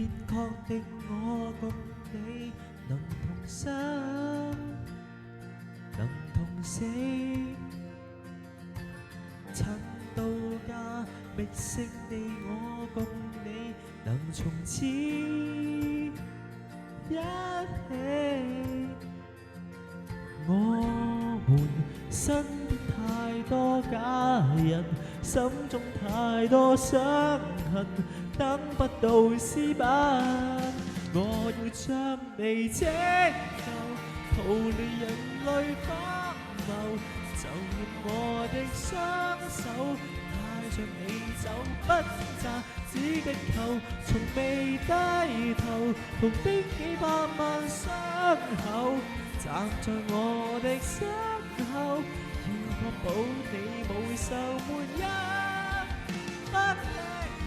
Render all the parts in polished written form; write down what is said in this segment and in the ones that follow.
別確定我共你能同生，能同死。趁到家覓勝地，我共你能從此一起。我們身邊太多假人，心中太多傷痕，等不到私奔。我要將你拯救，逃離人類荒謬，就用我的雙手帶着你走，不掙扎，只緊求，從未低頭，同的幾百萬傷口，站在我的身後，要確保你無愁沒憂，不聽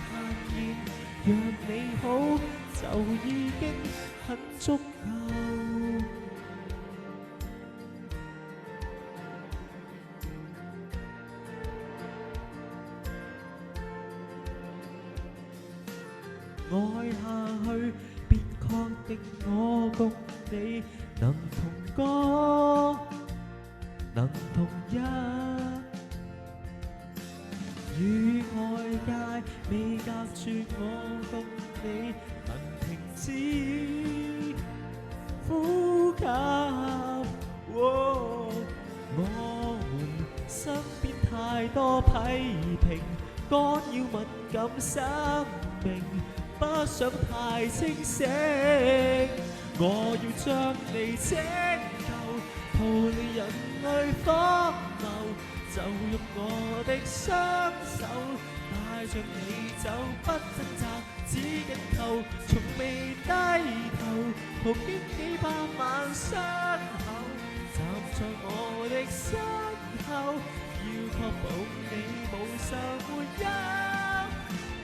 閒言，讓你好就已經很足夠。愛下去，別確定我共你能同歌，能同泣，與外界未隔絕，我共你能停止呼吸。我們身邊太多批評，干擾敏感生命，不想太清醒。我要將你拯救，逃離人類荒謬，就用我的雙手帶着你走，不掙扎，只緊求，從未低頭，途經幾百萬傷口，站在我的身後，要確保你無愁沒憂，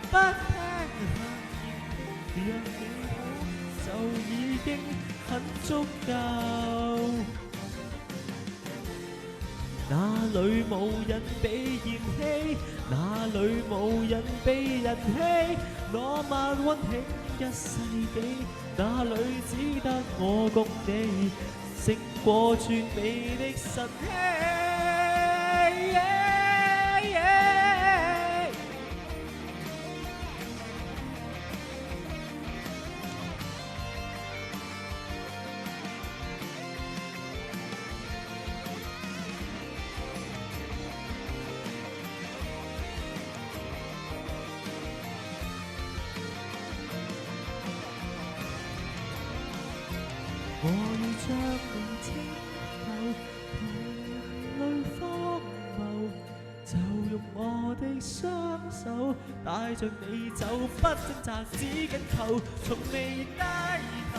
不聽讓你好就已經很足夠。哪裏無人被嫌棄，哪裏無人被人欺，浪漫溫馨一世紀，哪裏只得我共你，勝過絕美的神器。我要將你拯救，逃離人類荒謬，就用我的雙手帶着你走，不掙扎，只緊求，從未低頭，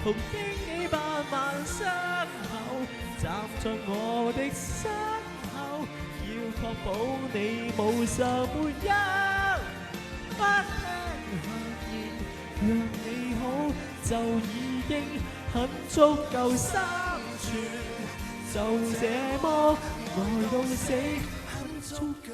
同經幾百萬傷口，站在我的身後，要確保你無愁沒憂，不聽閒言，讓你好就已經很足夠生存，就這麼愛到死，很足夠。